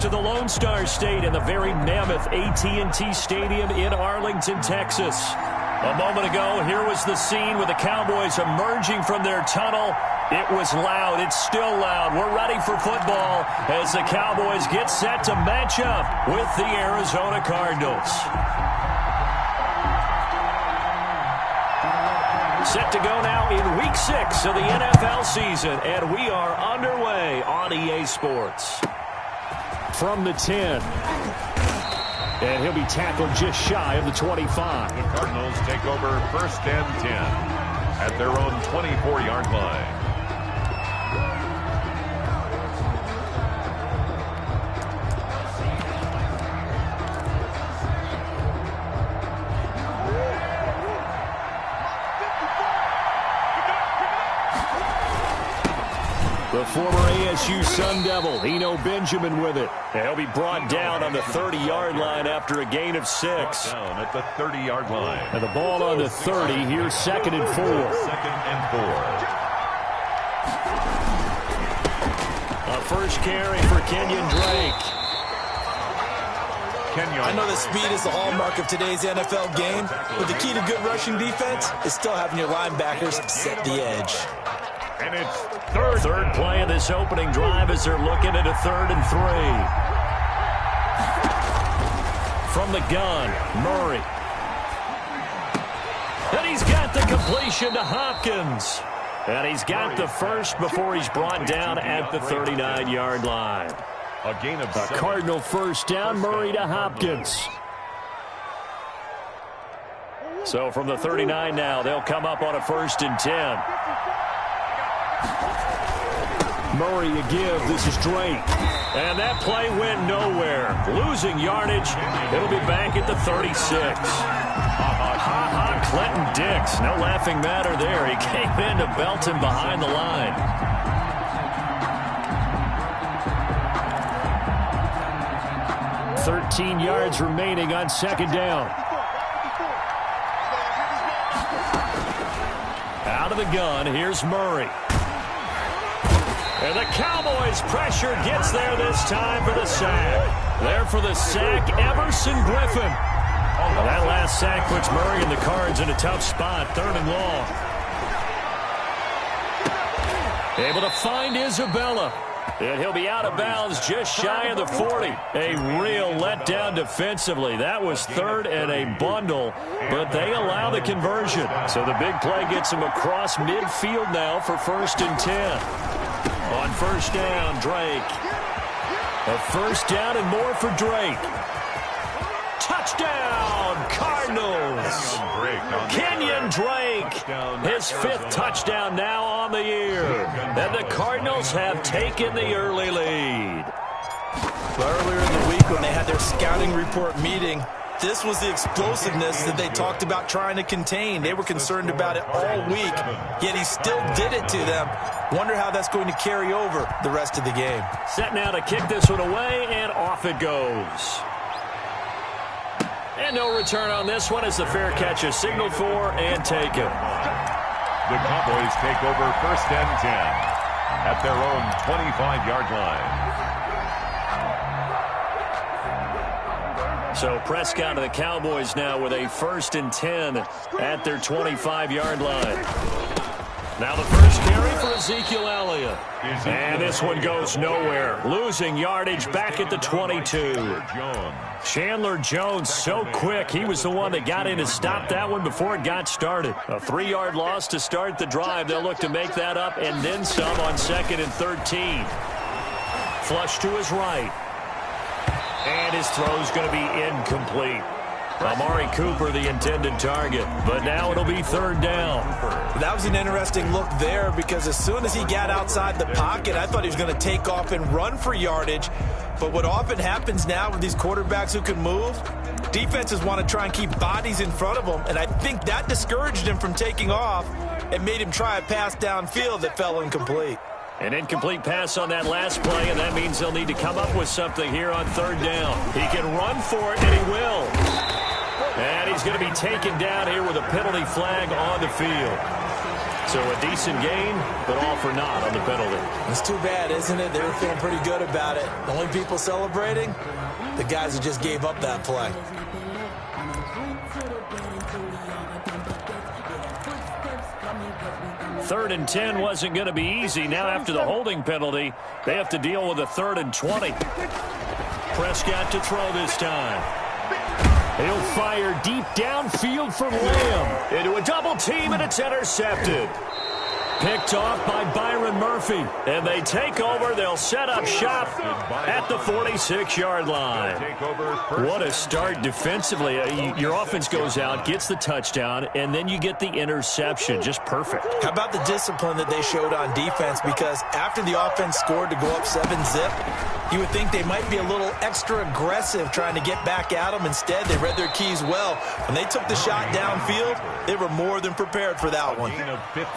To the Lone Star State in the very mammoth AT&T Stadium in Arlington, Texas. A moment ago, here was the scene with the Cowboys emerging from their tunnel. It was loud. It's still loud. We're ready for football as the Cowboys get set to match up with the Arizona Cardinals. Set to go now in Week 6 of the NFL season, and we are underway on EA Sports. From the 10. And he'll be tackled just shy of the 25. The Cardinals take over first and 10 at their own 24-yard line. The former ASU Sun Devil, Eno Benjamin with it. And he'll be brought down on the 30-yard line after a gain of 6. Down at the 30-yard line. And the ball on the 30. Here's 2nd and 4. 2nd and 4. A first carry for Kenyon Drake. I know that speed is the hallmark of today's NFL game, but the key to good rushing defense is still having your linebackers set the edge. And it's third play of this opening drive as they're looking at a 3rd and 3. From the gun, Murray. And he's got the completion to Hopkins. And he's got the first before he's brought down at the 39-yard line. a gain of a Cardinal first down, Murray to Hopkins. So from the 39 now, they'll come up on a 1st and 10. Murray a give. This is Drake. And that play went nowhere. Losing yardage. It'll be back at the 36. Ha-ha, Clinton Dix. No laughing matter there. He came in to belt him behind the line. $13 yards remaining on 2nd down. Out of the gun, here's Murray. And the Cowboys pressure gets there this time for the sack. There for the sack, Everson Griffin. Well, that last sack puts Murray and the Cards in a tough spot, 3rd and long. Able to find Isabella. And he'll be out of bounds just shy of the 40. A real letdown defensively. That was 3rd and a bundle, but they allow the conversion. So the big play gets him across midfield now for 1st and 10. On 1st down, Drake. A 1st down and more for Drake. Touchdown, Cardinals. Kenyon Drake, his 5th touchdown now on the year. And the Cardinals have taken the early lead. Earlier in the week when they had their scouting report meeting, this was the explosiveness that they talked about trying to contain. They were concerned about it all week, yet he still did it to them. Wonder how that's going to carry over the rest of the game. Set now to kick this one away, and off it goes. And no return on this one as the fair catch is signaled for and taken. The Cowboys take over 1st and 10 at their own 25-yard line. So Prescott of the Cowboys now with a 1st and 10 at their 25-yard line. Now the first carry for Ezekiel Elliott. And this one goes nowhere. Losing yardage back at the 22. Chandler Jones so quick. He was the one that got in to stop that one before it got started. A 3-yard loss to start the drive. They'll look to make that up and then some on 2nd and 13. Flush to his right. And his throw's going to be incomplete. Amari Cooper, the intended target. But now it'll be 3rd down. That was an interesting look there because as soon as he got outside the pocket, I thought he was going to take off and run for yardage. But what often happens now with these quarterbacks who can move, defenses want to try and keep bodies in front of them. And I think that discouraged him from taking off and made him try a pass downfield that fell incomplete. An incomplete pass on that last play, and that means they'll need to come up with something here on 3rd down. He can run for it, and he will. And he's going to be taken down here with a penalty flag on the field. So a decent gain, but all for naught on the penalty. It's too bad, isn't it? They were feeling pretty good about it. The only people celebrating, the guys who just gave up that play. Third and 10 wasn't going to be easy. Now after the holding penalty, they have to deal with a 3rd and 20. Prescott to throw this time. He'll fire deep downfield for Lamb. Into a double team, and it's intercepted. Picked off by Byron Murphy. And they take over. They'll set up shop at the 46-yard line. What a start defensively. Your offense goes out, gets the touchdown, and then you get the interception. Just perfect. How about the discipline that they showed on defense? Because after the offense scored to go up 7-zip, you would think they might be a little extra aggressive trying to get back at them. Instead, they read their keys well. When they took the shot downfield, they were more than prepared for that one.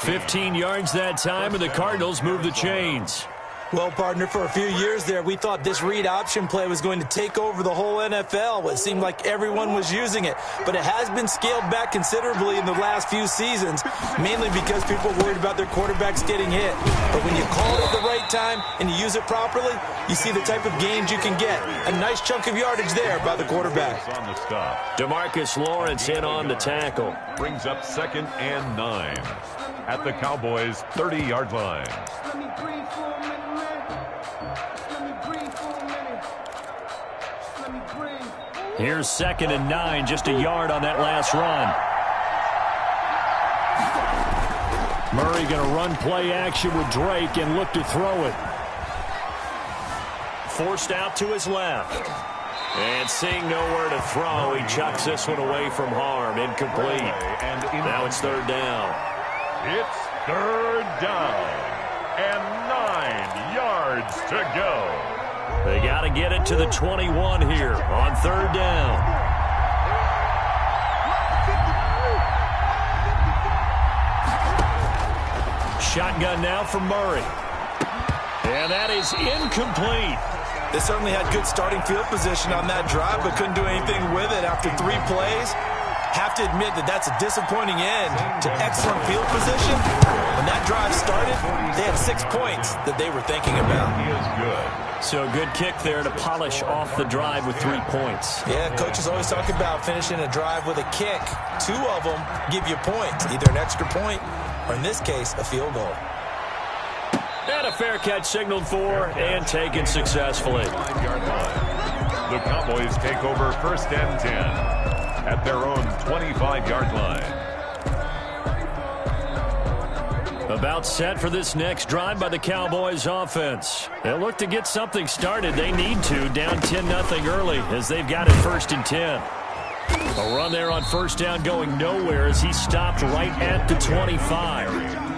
15 yards that time, and the Cardinals move the chains. Well, partner, for a few years there, we thought this read option play was going to take over the whole NFL. It seemed like everyone was using it, but it has been scaled back considerably in the last few seasons, mainly because people are worried about their quarterbacks getting hit. But when you call it at the right time and you use it properly, you see the type of gains you can get. A nice chunk of yardage there by the quarterback. On the stop. DeMarcus Lawrence in on the tackle. Brings up 2nd and 9 at the Cowboys' 30-yard line. Here's 2nd and 9, just a yard on that last run. Murray going to run play action with Drake and look to throw it. Forced out to his left. And seeing nowhere to throw, he chucks this one away from harm. Incomplete. And now it's 3rd down. It's 3rd down. And 9 yards to go. They got to get it to the 21 here on 3rd down. Shotgun now for Murray. And that is incomplete. They certainly had good starting field position on that drive, but couldn't do anything with it after 3 plays. Have to admit that that's a disappointing end to excellent field position. When that drive started, they had 6 points that they were thinking about. He is good. So good kick there to polish off the drive with 3 points. Yeah, coaches always talk about finishing a drive with a kick. 2 of them give you points, either an extra point or, in this case, a field goal. And a fair catch signaled for and taken successfully. 5-yard line. The Cowboys take over 1st and 10 at their own 25-yard line. About set for this next drive by the Cowboys offense. They'll look to get something started. They need to, down 10-0 early as they've got it 1st and 10. A run there on 1st down going nowhere as he stopped right at the 25.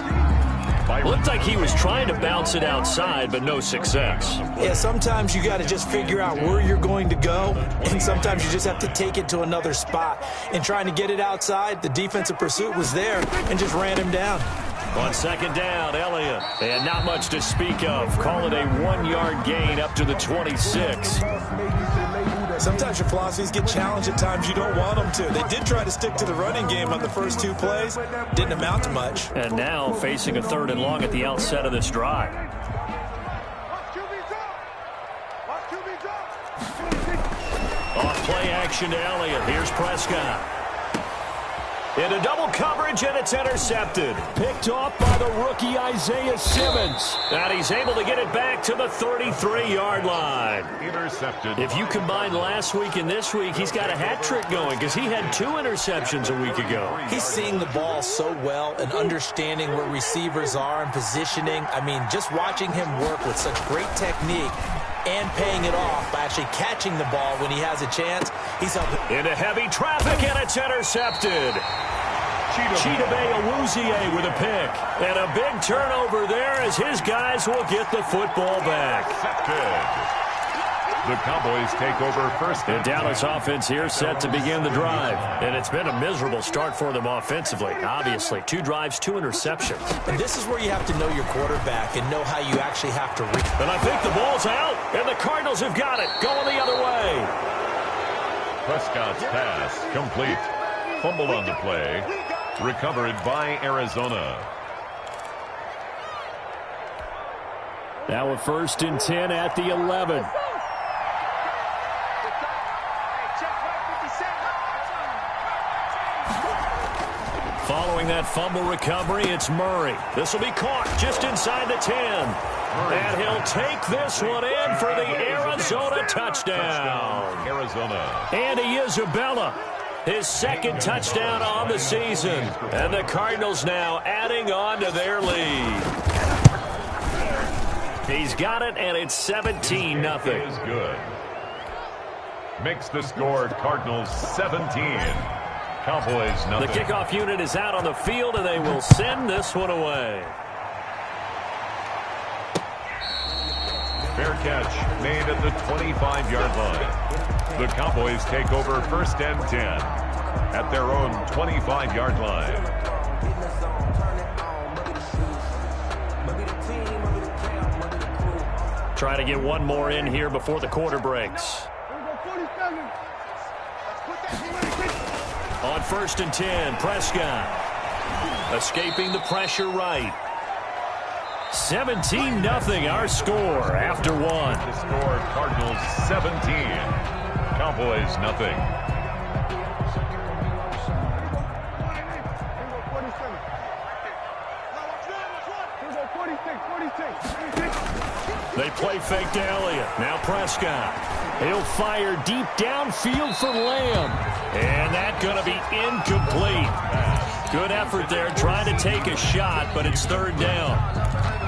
Looked like he was trying to bounce it outside, but no success. Yeah, sometimes you got to just figure out where you're going to go, and sometimes you just have to take it to another spot. And trying to get it outside, the defensive pursuit was there and just ran him down. On 2nd down, Elliott. And not much to speak of. Call it a 1-yard gain up to the 26. Sometimes your philosophies get challenged at times you don't want them to. They did try to stick to the running game on the first 2 plays. Didn't amount to much. And now facing a 3rd and long at the outset of this drive. Off play action to Elliott. Here's Prescott. Into double coverage, and it's intercepted. Picked off by the rookie Isaiah Simmons. And he's able to get it back to the 33-yard line. Intercepted. If you combine last week and this week, he's got a hat trick going because he had 2 interceptions a week ago. He's seeing the ball so well and understanding where receivers are and positioning. I mean, just watching him work with such great technique and paying it off by actually catching the ball when he has a chance. He's up into heavy traffic, and it's intercepted. Chidobe Awuzie with a pick. And a big turnover there as his guys will get the football back. The Cowboys take over 1st The and Dallas offense here set to begin the drive. And it's been a miserable start for them offensively. Obviously, 2 drives, 2 interceptions. And this is where you have to know your quarterback and know how you actually have to reach. And I think the ball's out, and the Cardinals have got it. Going the other way. Prescott's pass complete. Fumbled on the play. Recovered by Arizona. Now a 1st and 10 at the 11. Following that fumble recovery, it's Murray. This will be caught just inside the 10. And he'll take this one in for the Arizona touchdown. Arizona. Andy Isabella, his 2nd touchdown on the season. And the Cardinals now adding on to their lead. He's got it, and it's 17-0. It is good. Makes the score Cardinals 17. Cowboys nothing. The kickoff unit is out on the field, and they will send this one away. Fair catch made at the 25-yard line. The Cowboys take over 1st and 10 at their own 25-yard line. Try to get one more in here before the quarter breaks. On 1st and 10, Prescott escaping the pressure right. 17-0 our score after one. The score Cardinals 17. Cowboys nothing. They play fake to Elliott. Now Prescott. He'll fire deep downfield for Lamb. And that's going to be incomplete. Good effort there trying to take a shot, but it's 3rd down.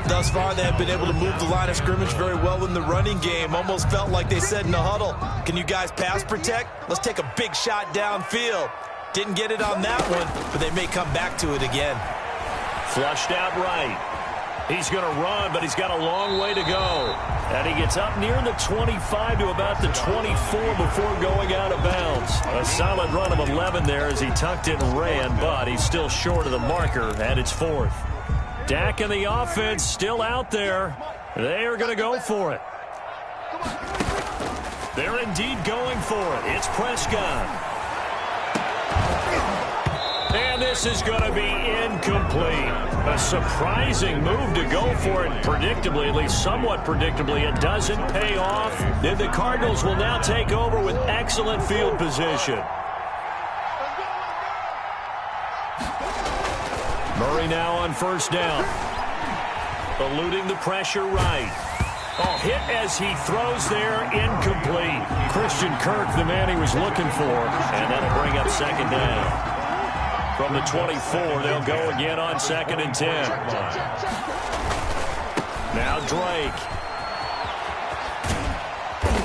Thus far, they have been able to move the line of scrimmage very well in the running game. Almost felt like they said in the huddle, can you guys pass protect? Let's take a big shot downfield. Didn't get it on that one, but they may come back to it again. Flushed out right. He's going to run, but he's got a long way to go. And he gets up near the 25 to about the 24 before going out of bounds. A solid run of 11 there as he tucked it and ran, but he's still short of the marker, and it's 4th. Dak and the offense still out there. They are going to go for it. They're indeed going for it. It's Prescott. And this is going to be incomplete. A surprising move to go for it predictably, at least somewhat predictably. It doesn't pay off. And the Cardinals will now take over with excellent field position. Murray now on 1st down. Eluding the pressure right. Oh, hit as he throws there, incomplete. Christian Kirk, the man he was looking for. And that'll bring up 2nd down. From the 24, they'll go again on 2nd and 10. Now Drake.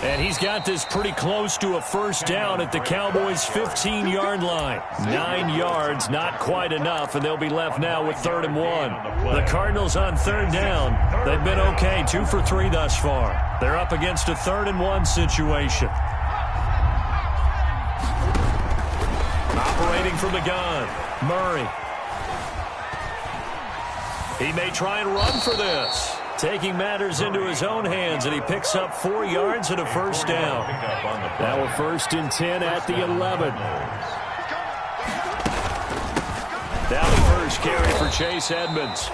And he's got this pretty close to a 1st down at the Cowboys' 15-yard line. 9 yards, not quite enough, and they'll be left now with 3rd and 1. The Cardinals on 3rd down. They've been okay, 2 for 3 thus far. They're up against a 3rd and 1 situation. Operating from the gun, Murray. He may try and run for this. Taking matters into his own hands, and he picks up 4 yards and a 1st down. Now a 1st and 10 at the 11. Now the first carry for Chase Edmonds.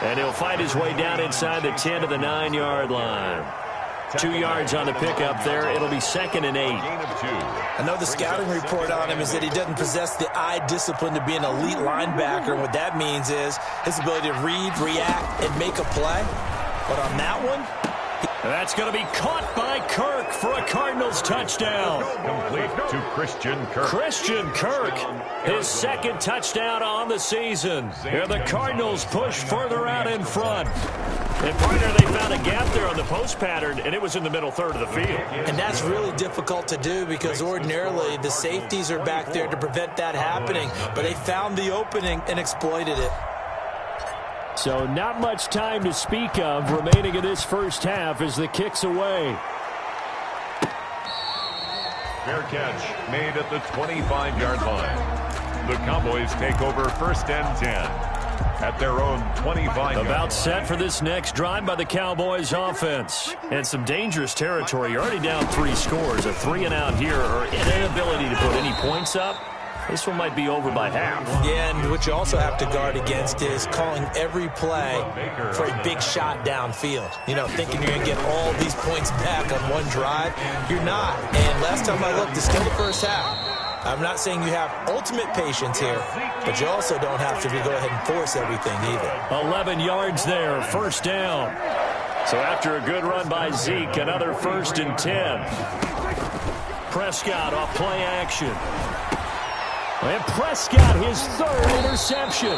And he'll fight his way down inside the 10 to the 9-yard line. 2 yards on the pickup there. It'll be 2nd and 8. I know the scouting report on him is that he doesn't possess the eye discipline to be an elite linebacker. And what that means is his ability to read, react, and make a play. But on that one, that's going to be caught by Kirk for a Cardinals touchdown. Complete to Christian Kirk. Christian Kirk, his 2nd touchdown on the season. Here the Cardinals push further out in front. And partner, they found a gap there on the post pattern, and it was in the middle 3rd of the field. And that's really difficult to do because ordinarily the safeties are back there to prevent that happening. But they found the opening and exploited it. So not much time to speak of remaining in this 1st half as the kick's away. Fair catch made at the 25-yard line. The Cowboys take over 1st and 10 at their own 25-yard About set for this next drive by the Cowboys offense. And some dangerous territory. You're already down 3 scores. A 3-and-out here or an inability to put any points up this one might be over by half. Yeah, and what you also have to guard against is calling every play for a big shot downfield. You know, thinking you're going to get all these points back on one drive. You're not. And last time I looked, it's still the first half. I'm not saying you have ultimate patience here, but you also don't have to go ahead and force everything either. 11 yards there, first down. So after a good run by Zeke, another 1st and 10. Prescott off play action. And Prescott, his 3rd interception.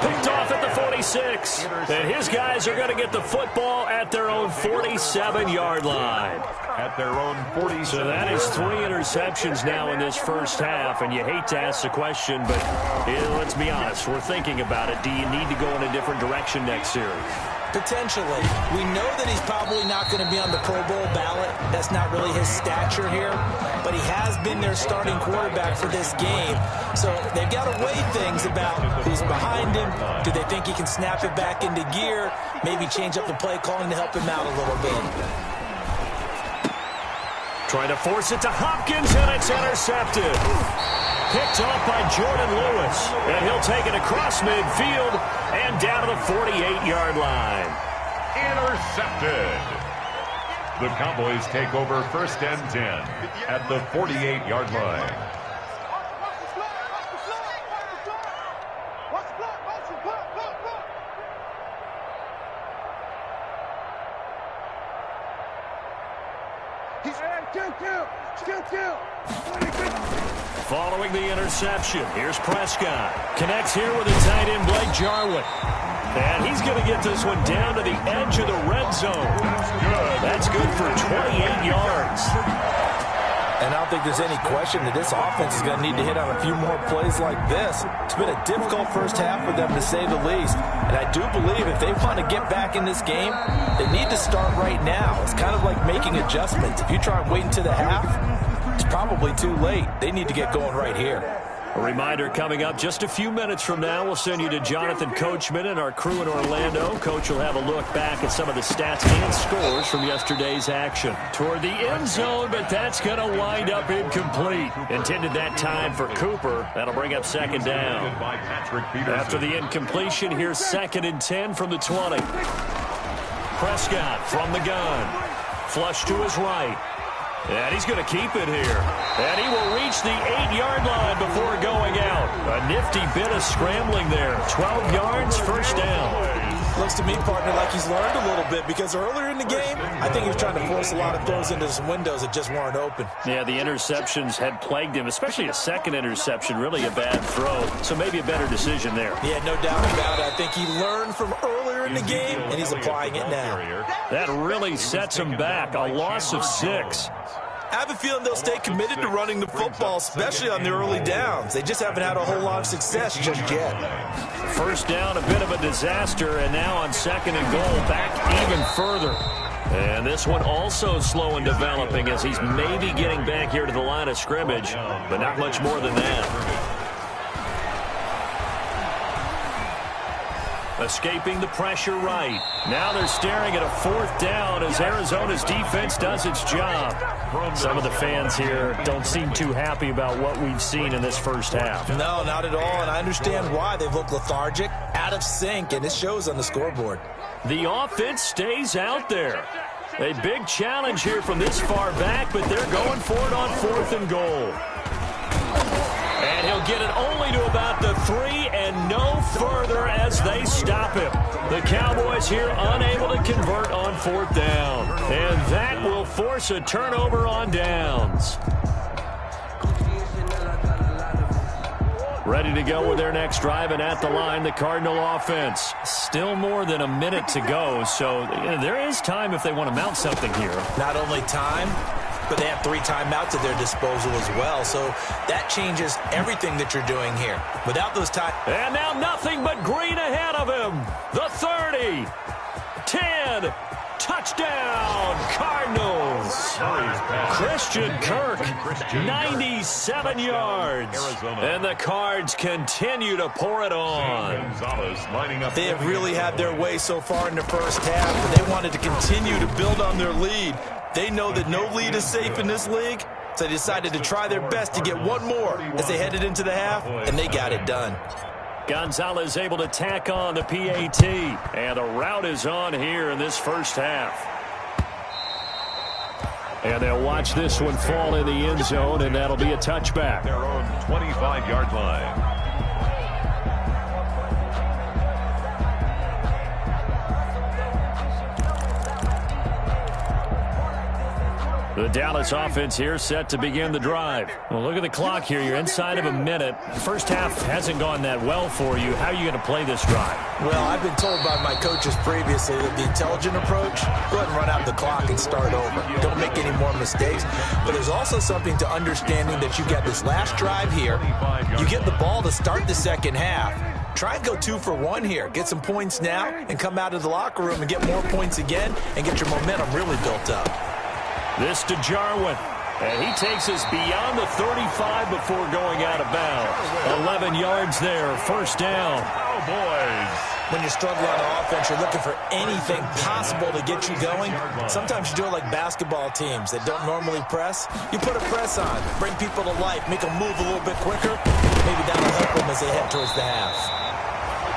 Picked off at the 46. And his guys are going to get the football at their own 47-yard line. At their own 47. So that is 3 interceptions now in this first half. And you hate to ask the question, but let's be honest. We're thinking about it. Do you need to go in a different direction next series? Potentially. We know that he's probably not going to be on the Pro Bowl ballot. That's not really his stature here. But he has been their starting quarterback for this game. So they've got to weigh things about who's behind him. Do they think he can snap it back into gear? Maybe change up the play calling to help him out a little bit. Trying to force it to Hopkins, and it's intercepted. Picked off by Jordan Lewis. And he'll take it across midfield and down to the 48-yard line. Intercepted. The Cowboys take over 1st and 10 at the 48-yard line. Following the interception, here's Prescott. Connects here with the tight end, Blake Jarwin. And he's going to get this one down to the edge of the red zone. That's good for 28 yards. And I don't think there's any question that this offense is going to need to hit on a few more plays like this. It's been a difficult first half for them, to say the least. And I do believe if they want to get back in this game, they need to start right now. It's kind of like making adjustments. If you try and wait until the half, it's probably too late. They need to get going right here. A reminder coming up just a few minutes from now. We'll send you to Jonathan Coachman and our crew in Orlando. Coach will have a look back at some of the stats and scores from yesterday's action. Toward the end zone, but that's going to wind up incomplete. Intended that time for Cooper. That'll bring up 2nd down. After the incompletion, here's 2nd and 10 from the 20. Prescott from the gun. Flush to his right. And he's going to keep it here. And he will reach the 8-yard line before going out. A nifty bit of scrambling there. 12 yards, first down. Looks to me, partner, like he's learned a little bit, because earlier in the game, I think he was trying to force a lot of throws into some windows that just weren't open. Yeah, the interceptions had plagued him, especially a second interception, really a bad throw. So maybe a better decision there. Yeah, no doubt about it. I think he learned from earlier in the game, and he's applying it now. That really sets him back. A loss of 6. I have a feeling they'll stay committed to running the football, especially on the early downs. They just haven't had a whole lot of success just yet. First down, a bit of a disaster, and now on 2nd and goal, back even further. And this one also slow in developing as he's maybe getting back here to the line of scrimmage, but not much more than that. Escaping the pressure right. Now they're staring at a 4th down as Arizona's defense does its job. Some of the fans here don't seem too happy about what we've seen in this first half. No, not at all, and I understand why. They've looked lethargic, out of sync, and it shows on the scoreboard. The offense stays out there. A big challenge here from this far back, but they're going for it on 4th and goal. And he'll get it only to about the 3 and no further as they stop him. The Cowboys here unable to convert on 4th down. And that will force a turnover on downs. Ready to go with their next drive, and at the line, the Cardinal offense. Still more than a minute to go, so there is time if they want to mount something here. Not only time, but they have 3 timeouts at their disposal as well. So that changes everything that you're doing here. Without those time. And now nothing but green ahead of him. The 30, 10, touchdown, Cardinals. Christian Kirk, 97 yards. And the Cards continue to pour it on. They have really had their way so far in the first half, but they wanted to continue to build on their lead. They know that no lead is safe in this league, So they decided to try their best to get one more as they headed into the half, and they got it done. Gonzalez able to tack on the PAT, and a rout is on here in this first half. And they'll watch this one fall in the end zone, and that'll be a touchback. Their own 25-yard line. The Dallas offense here set to begin the drive. Well, look at the clock here. You're inside of a minute. First half hasn't gone that well for you. How are you going to play this drive? Well, I've been told by my coaches previously that the intelligent approach, go ahead and run out the clock and start over. Don't make any more mistakes. But there's also something to understanding that you got this last drive here. You get the ball to start the second half. Try and go 2 for 1 here. Get some points now and come out of the locker room and get more points again and get your momentum really built up. This to Jarwin, and he takes us beyond the 35 before going out of bounds. 11 yards there, first down. Cowboys. When you're struggling on offense, you're looking for anything possible to get you going. Sometimes you do it like basketball teams that don't normally press. You put a press on, bring people to life, make them move a little bit quicker. Maybe that'll help them as they head towards the half.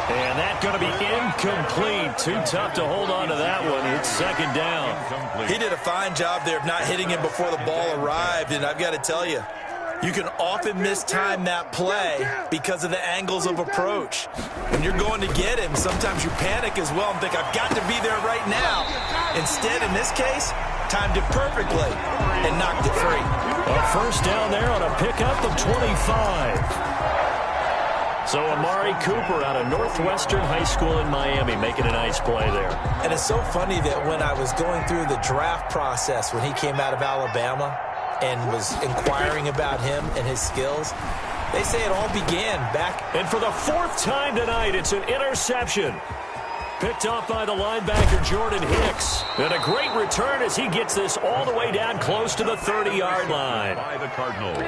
And that's going to be incomplete. Too tough to hold on to that one. It's second down. He did a fine job there of not hitting him before the ball arrived, and I've got to tell you, you can often mistime that play because of the angles of approach. When you're going to get him, sometimes you panic as well and think, I've got to be there right now. Instead, in this case, timed it perfectly and knocked it free. A first down there on a pickup of 25. So Amari Cooper out of Northwestern High School in Miami making a nice play there. And it's so funny that when I was going through the draft process when he came out of Alabama and was inquiring about him and his skills, they say it all began back. And for the 4th time tonight, it's an interception. Picked off by the linebacker, Jordan Hicks. And a great return as he gets this all the way down close to the 30-yard line. By the Cardinals.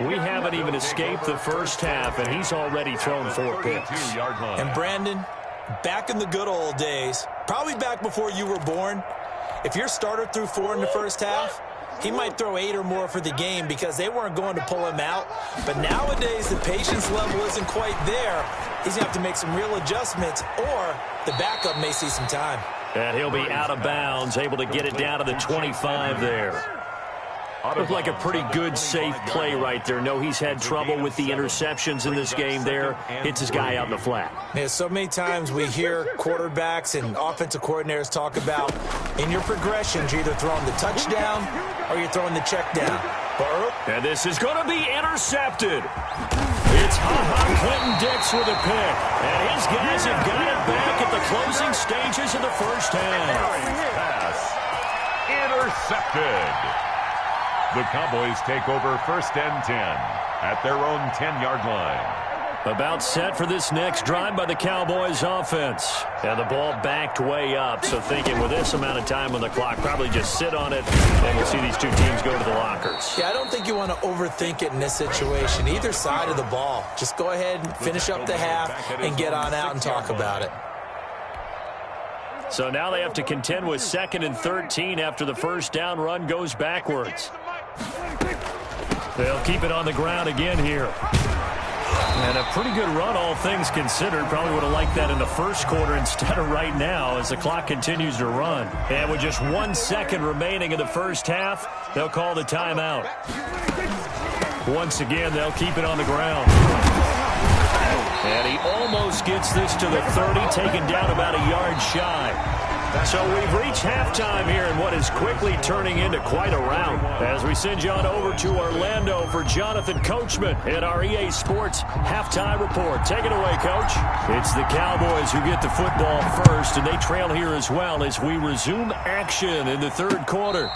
We haven't even escaped the first half, and he's already thrown 4 picks. 32-yard line. And Brandon, back in the good old days, probably back before you were born, if your starter threw 4 in the first half, he might throw 8 or more for the game because they weren't going to pull him out. But nowadays, the patience level isn't quite there. He's going to have to make some real adjustments, or the backup may see some time. And he'll be out of bounds, able to get it down to the 25 there. Looked like a pretty good, safe play right there. No, he's had trouble with the interceptions in this game there. Hits his guy out in the flat. Yeah, so many times we hear quarterbacks and offensive coordinators talk about in your progressions, you're either throwing the touchdown or you're throwing the check down. And this is going to be intercepted. It's Clinton Dix with a pick. And his guys have got it back at the closing stages of the first half. Pass. Intercepted. The Cowboys take over first and 10 at their own 10-yard line. About set for this next drive by the Cowboys offense. And the ball backed way up, so thinking with this amount of time on the clock, probably just sit on it, and we'll see these two teams go to the lockers. Yeah, I don't think you want to overthink it in this situation. Either side of the ball. Just go ahead and finish up the half and get on out and talk about it. So now they have to contend with 2nd and 13 after the first down run goes backwards. They'll keep it on the ground again here. And a pretty good run, all things considered. Probably would have liked that in the first quarter instead of right now as the clock continues to run. And with just 1 second remaining in the first half, they'll call the timeout. Once again, they'll keep it on the ground. And he almost gets this to the 30, taken down about a yard shy. So we've reached halftime here in what is quickly turning into quite a rout. As we send you on over to Orlando for Jonathan Coachman in our EA Sports Halftime Report. Take it away, Coach. It's the Cowboys who get the football first, and they trail here as well as we resume action in the third quarter.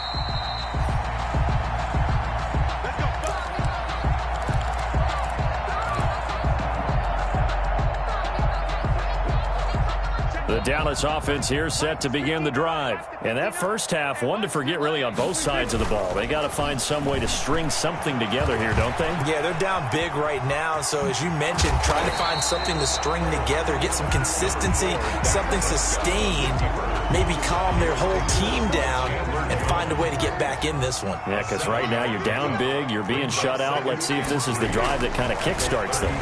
The Dallas offense here set to begin the drive. And that first half, one to forget really on both sides of the ball. They got to find some way to string something together here, don't they? Yeah, they're down big right now. So as you mentioned, trying to find something to string together, get some consistency, something sustained, maybe calm their whole team down and find a way to get back in this one. Yeah, because right now you're down big, you're being shut out. Let's see if this is the drive that kind of kickstarts them.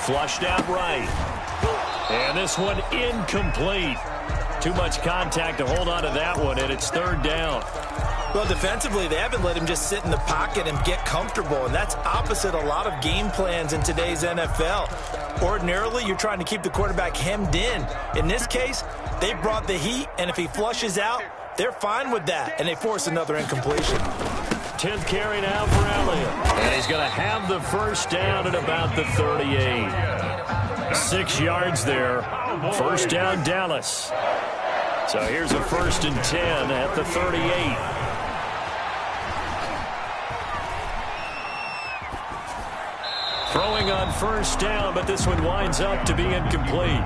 Flushed out right. And this one incomplete. Too much contact to hold on to that one, and it's third down. Well, defensively, they haven't let him just sit in the pocket and get comfortable, and that's opposite a lot of game plans in today's NFL. Ordinarily, you're trying to keep the quarterback hemmed in. In this case, they brought the heat, and if he flushes out, they're fine with that, and they force another incompletion. 10th carry now for Elliott. And he's going to have the first down at about the 38. 6 yards there. First down, Dallas. So here's a 1st and 10 at the 38. Throwing on first down, but this one winds up to be incomplete.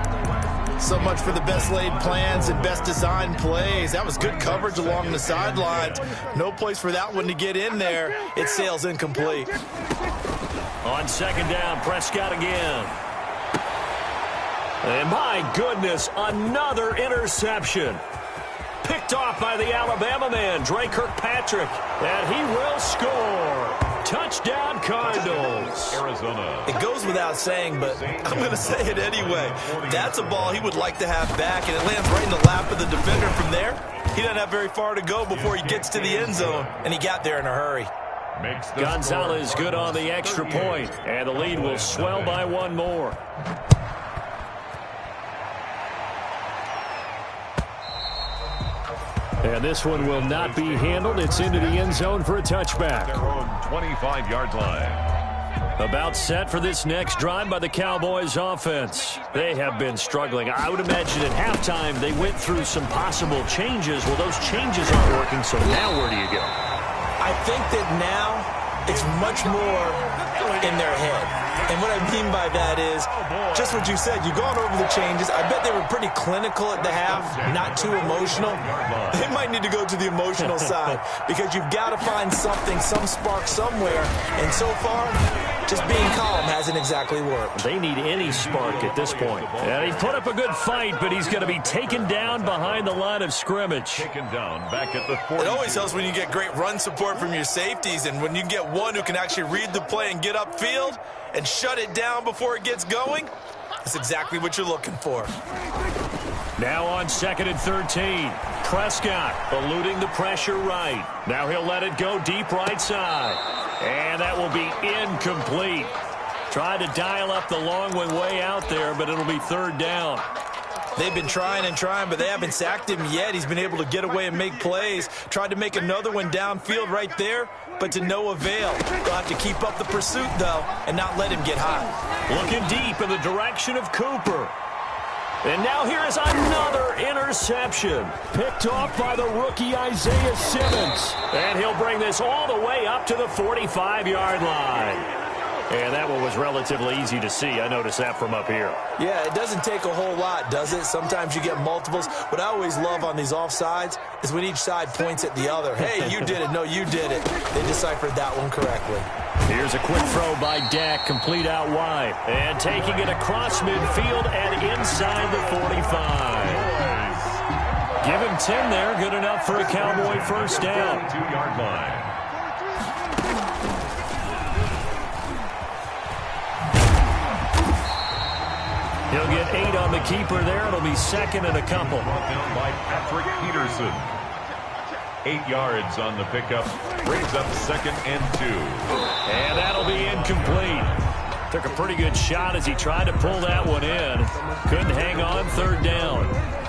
So much for the best laid plans and best designed plays. That was good coverage along the sidelines. No place for that one to get in there. It sails incomplete. On second down, Prescott again. And my goodness, another interception. Picked off by the Alabama man, Dre Kirkpatrick. And he will score. Touchdown, Cardinals. Arizona. It goes without saying, but I'm going to say it anyway. That's a ball he would like to have back, and it lands right in the lap of the defender. From there, he doesn't have very far to go before he gets to the end zone, and he got there in a hurry. Gonzalez good on the extra point, and the lead will swell by one more. And this one will not be handled. It's into the end zone for a touchback. Their own 25-yard line. About set for this next drive by the Cowboys offense. They have been struggling. I would imagine at halftime they went through some possible changes. Well, those changes aren't working, so now where do you go? I think that now it's much more in their head. And what I mean by that is just what you said. You've gone over the changes. I bet they were pretty clinical at the half, not too emotional. They might need to go to the emotional side because you've got to find something, some spark somewhere. And so far, just being calm hasn't exactly worked. They need any spark at this point. And he put up a good fight, but he's going to be taken down behind the line of scrimmage. Taken down back at the 40. It always helps when you get great run support from your safeties, and when you get one who can actually read the play and get upfield and shut it down before it gets going. That's exactly what you're looking for. Now on 2nd and 13. Prescott eluding the pressure right. Now he'll let it go deep right side. And that will be incomplete. Tried to dial up the long one way out there, but it'll be third down. They've been trying and trying, but they haven't sacked him yet. He's been able to get away and make plays. Tried to make another one downfield right there, but to no avail. They'll have to keep up the pursuit, though, and not let him get high. Looking deep in the direction of Cooper. And now here is another interception. Picked off by the rookie Isaiah Simmons. And he'll bring this all the way up to the 45-yard line. And that one was relatively easy to see. I noticed that from up here. Yeah, it doesn't take a whole lot, does it? Sometimes you get multiples. What I always love on these offsides is when each side points at the other. Hey, you did it. No, you did it. They deciphered that one correctly. Here's a quick throw by Dak, complete out wide. And taking it across midfield and inside the 45. Give him 10 there. Good enough for a Cowboy first down. 2-yard line. He'll get 8 on the keeper there. It'll be second and a couple. Brought down by Patrick Peterson. 8 yards on the pickup. Brings up 2nd and 2. And that'll be incomplete. Took a pretty good shot as he tried to pull that one in. Couldn't hang on, third down.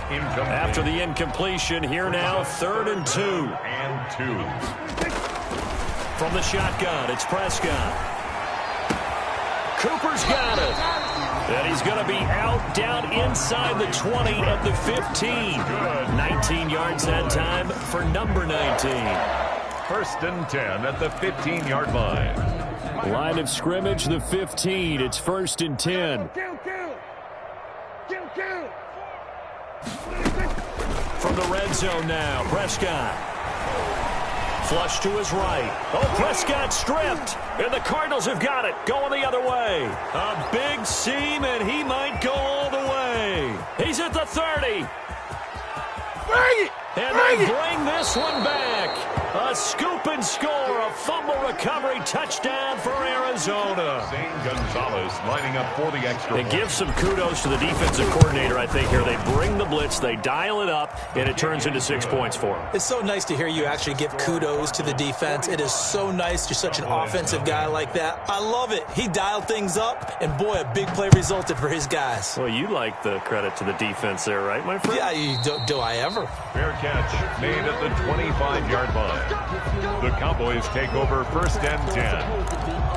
Incomplete. After the incompletion, here now, 3rd and 2. And 2. From the shotgun, it's Prescott. Cooper's got it. And he's going to be out down inside the 20 at the 15. 19 yards that time for number 19. 1st and 10 at the 15-yard line. Line of scrimmage, the 15. It's 1st and 10. From the red zone now, Prescott. Flush to his right. Oh, Prescott stripped. And the Cardinals have got it. Going the other way. A big seam, and he might go all the way. He's at the 30. Bring it! And they bring this one back. A scoop and score, a fumble recovery touchdown for Arizona. Zane Gonzalez lining up for the extra They point. give some kudos to the defensive coordinator, I think, here. They bring the blitz, they dial it up, and it turns into 6 points for them. It's so nice to hear you actually give kudos to the defense. It is so nice. You're such an offensive guy like that. I love it. He dialed things up, and boy, a big play resulted for his guys. Well, you like the credit to the defense there, right, my friend? Yeah, do I ever? Fair catch made at the 25-yard line. The Cowboys take over first and 10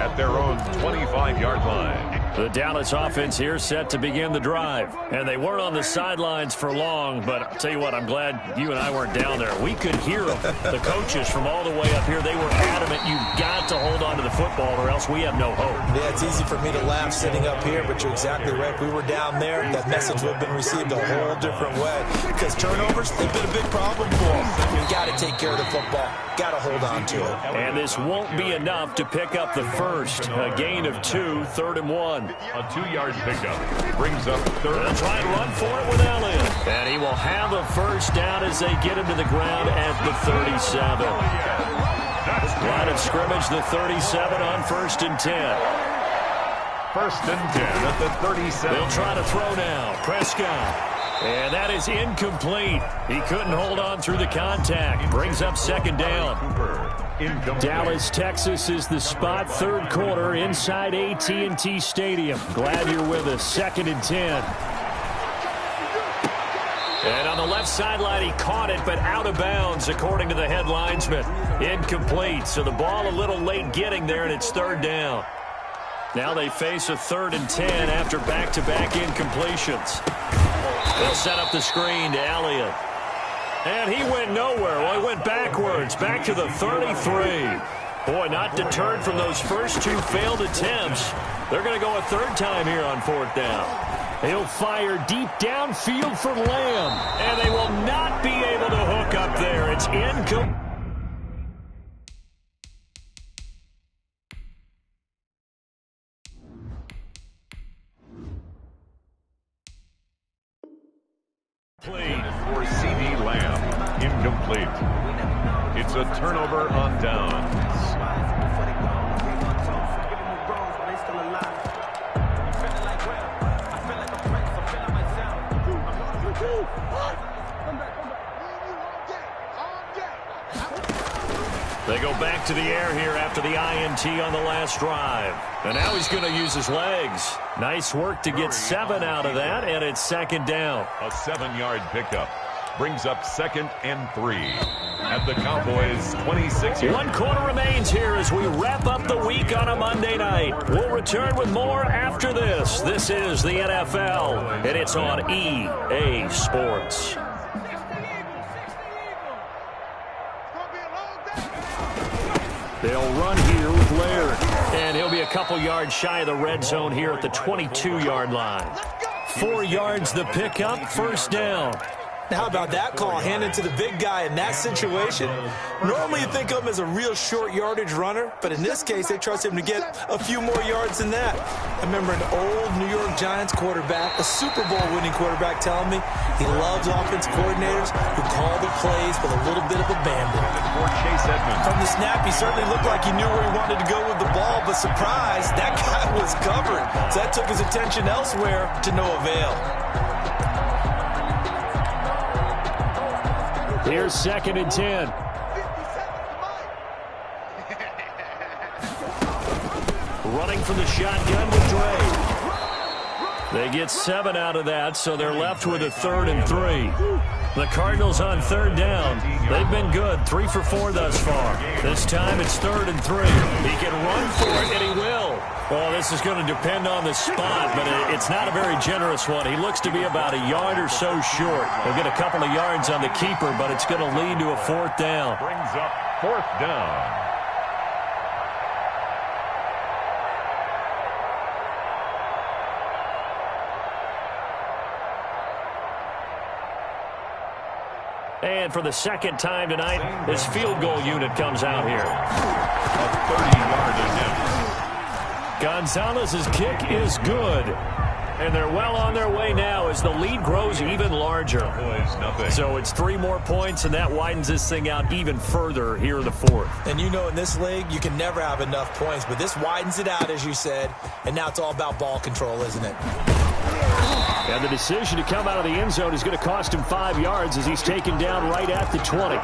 at their own 25-yard line. The Dallas offense here set to begin the drive. And they weren't on the sidelines for long, but I'll tell you what, I'm glad you and I weren't down there. We could hear them. The coaches from all the way up here, they were adamant, you've got to hold on to the football or else we have no hope. Yeah, it's easy for me to laugh sitting up here, but you're exactly right. If we were down there, that message would have been received a whole different way. Because turnovers, they've been a big problem for them. You got to take care of the football. Got to hold on to it. And this won't be enough to pick up the first. A gain of 2, 3rd and 1. A 2-yard pickup brings up third. They'll try and run for it with Elliott. And he will have a first down as they get him to the ground at the 37. Line of scrimmage, the 37 on 1st and 10. 1st and 10 at the 37. They'll try to throw now. Prescott. And that is incomplete. He couldn't hold on through the contact. Brings up 2nd down. Dallas, Texas is the spot. 3rd quarter inside AT&T Stadium. Glad you're with us. 2nd and 10. And on the left sideline, he caught it, but out of bounds, according to the head linesman. Incomplete. So the ball a little late getting there, and it's 3rd down. Now they face a 3rd and 10 after back-to-back incompletions. They'll set up the screen to Elliott. And he went nowhere. Well, he went backwards, back to the 33. Boy, not deterred from those first 2 failed attempts. They're going to go a 3rd time here on 4th down. He'll fire deep downfield for Lamb. And they will not be able to hook up there. It's incomplete. For C.D. Lamb, incomplete. It's a turnover on downs. They go back to the air here after the INT on the last drive. And now he's going to use his legs. Nice work to get 7 out of that, and it's 2nd down. A 7-yard pickup brings up 2nd and 3 at the Cowboys' 26. 1 quarter remains here as we wrap up the week on a Monday night. We'll return with more after this. This is the NFL, and it's on EA Sports. They'll run here with Laird. And he'll be a couple yards shy of the red zone here at the 22-yard line. 4 yards the pickup, 1st down. Now, how about that call? Handed to the big guy in that situation. Normally, you think of him as a real short yardage runner, but in this case, they trust him to get a few more yards than that. I remember an old New York Giants quarterback, a Super Bowl winning quarterback, telling me he loves offense coordinators who call the plays with a little bit of abandon. From the snap, he certainly looked like he knew where he wanted to go with the ball, but surprise, that guy was covered. So that took his attention elsewhere to no avail. Here's 2nd and 10. Running from the shotgun with Dre. They get 7 out of that, so they're left with a 3rd and 3. The Cardinals on 3rd down. They've been good, 3 for 4 thus far. This time it's 3rd and 3. He can run for it, and he will. Well, this is going to depend on the spot, but it's not a very generous one. He looks to be about a yard or so short. He'll get a couple of yards on the keeper, but it's going to lead to a 4th down. Brings up 4th down. And for the second time tonight, his field goal unit comes out here. A 30-yard attempt. Gonzalez's kick is good. And they're well on their way now as the lead grows even larger. So it's 3 more points, and that widens this thing out even further here in the fourth. And you know in this league, you can never have enough points, but this widens it out, as you said, and now it's all about ball control, isn't it? And the decision to come out of the end zone is going to cost him 5 yards as he's taken down right at the 20.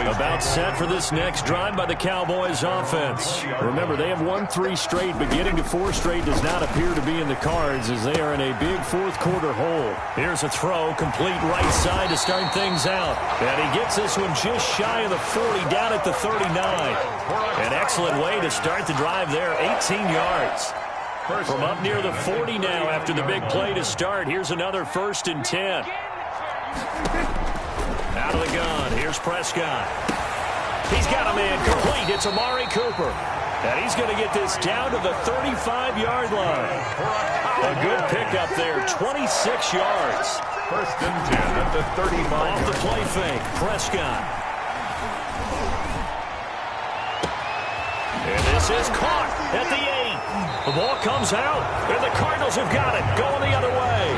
About set for this next drive by the Cowboys offense. Remember, they have won 3 straight, but getting to 4 straight does not appear to be in the cards as they are in a big fourth quarter hole. Here's a throw, complete right side to start things out. And he gets this one just shy of the 40, down at the 39. An excellent way to start the drive there, 18 yards. From up near the 40 now after the big play to start. Here's another 1st and 10. Out of the gun. Here's Prescott. He's got a man complete. It's Amari Cooper. And he's going to get this down to the 35-yard line. A good pickup there, 26 yards. 1st and 10 at the 35. Off the play fake, Prescott. And this is caught at the 8. The ball comes out, and the Cardinals have got it, going the other way.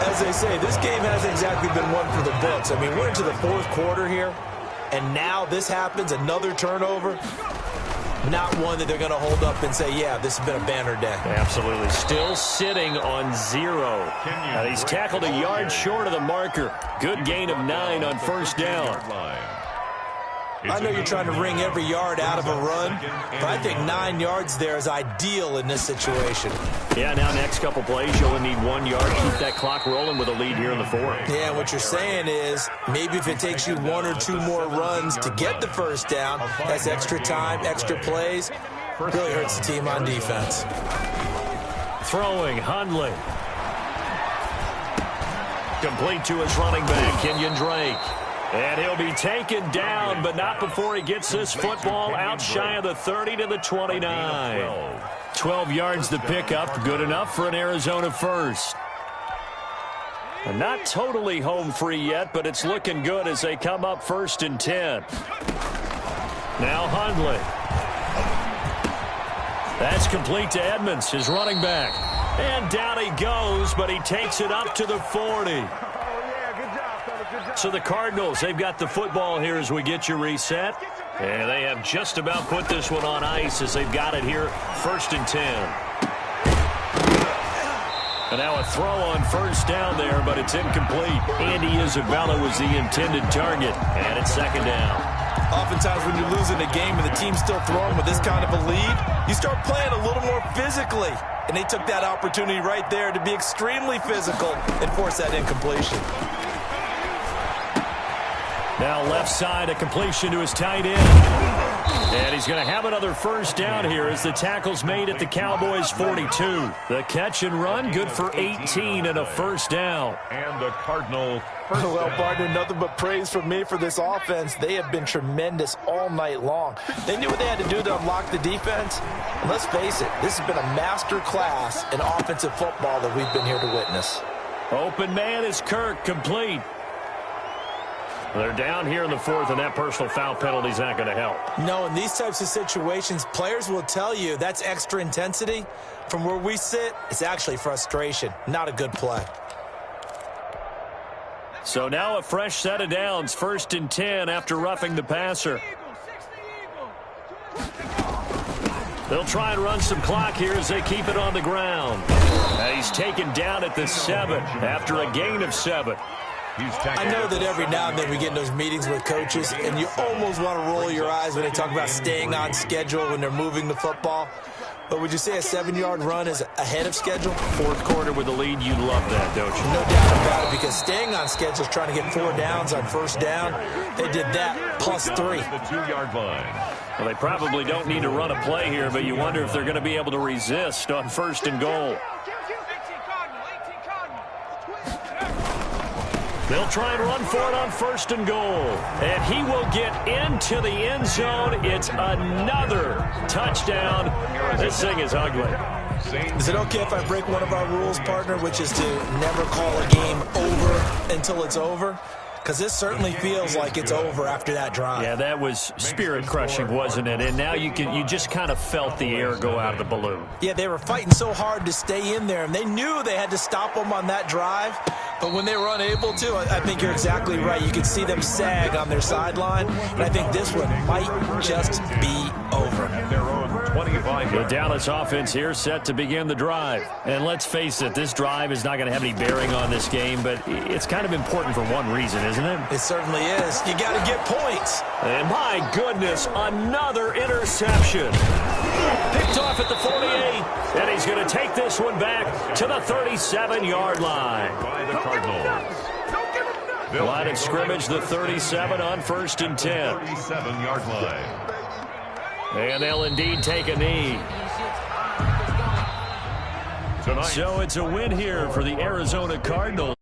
As they say, this game hasn't exactly been one for the books. I mean, we're into the fourth quarter here, and now this happens, another turnover. Not one that they're going to hold up and say, yeah, this has been a banner day. Absolutely. Still sitting on 0. And he's tackled a yard short of the marker. Good gain of 9 on 1st down. I know you're trying to wring every yard out of a run, but I think 9 yards there is ideal in this situation. Yeah, now next couple plays, you'll only need 1 yard. Keep that clock rolling with a lead here in the fourth. Yeah, what you're saying is maybe if it takes you 1 or 2 more runs to get the 1st down, that's extra time, extra plays. Really hurts the team on defense. Throwing, Hundley. Complete to his running back, Kenyon Drake. And he'll be taken down, but not before he gets this football out shy of the 30 to the 29. 12 yards to pick up, good enough for an Arizona 1st. And not totally home free yet, but it's looking good as they come up 1st and 10. Now Hundley. That's complete to Edmonds, his running back. And down he goes, but he takes it up to the 40. So the Cardinals, they've got the football here as we get you reset. And they have just about put this one on ice as they've got it here, 1st and 10. And now a throw on 1st down there, but it's incomplete. Andy Isabella was the intended target, and it's 2nd down. Oftentimes when you're losing a game and the team's still throwing with this kind of a lead, you start playing a little more physically. And they took that opportunity right there to be extremely physical and force that incompletion. Now left side, a completion to his tight end. And he's going to have another 1st down here as the tackle's made at the Cowboys' 42. The catch and run, good for 18 and a 1st down. And the Cardinal. Well, partner, nothing but praise from me for this offense. They have been tremendous all night long. They knew what they had to do to unlock the defense. And let's face it, this has been a master class in offensive football that we've been here to witness. Open man is Kirk, complete. They're down here in the 4th, and that personal foul penalty is not going to help. No, in these types of situations, players will tell you that's extra intensity. From where we sit, it's actually frustration, not a good play. So now a fresh set of downs, 1st and 10 after roughing the passer. They'll try and run some clock here as they keep it on the ground. And he's taken down at the 7 after a gain of 7. I know that every now and then we get in those meetings with coaches, and you almost want to roll your eyes when they talk about staying on schedule when they're moving the football. But would you say a 7-yard run is ahead of schedule? Fourth quarter with the lead, you love that, don't you? No doubt about it, because staying on schedule is trying to get 4 downs on 1st down. They did that plus 3. The 2-yard line. Well, they probably don't need to run a play here, but you wonder if they're going to be able to resist on 1st and goal. They'll try and run for it on 1st and goal. And he will get into the end zone. It's another touchdown. This thing is ugly. Is it okay if I break one of our rules, partner, which is to never call a game over until it's over? because this certainly feels like it's over after that drive. Yeah, that was spirit-crushing, wasn't it? And now you just kind of felt the air go out of the balloon. Yeah, they were fighting so hard to stay in there, and they knew they had to stop them on that drive. But when they were unable to, I think you're exactly right. You could see them sag on their sideline, and I think this one might just be over. At their own 25. The Dallas offense here set to begin the drive. And let's face it, this drive is not going to have any bearing on this game, but it's kind of important for one reason, isn't it? It certainly is. You got to get points. And my goodness, another interception. Picked off at the 48, and he's going to take this one back to the 37-yard line. By the Cardinals. Line of scrimmage, the 37 on 1st and 10. 37-yard line. And they'll indeed take a knee. Tonight. So it's a win here for the Arizona Cardinals.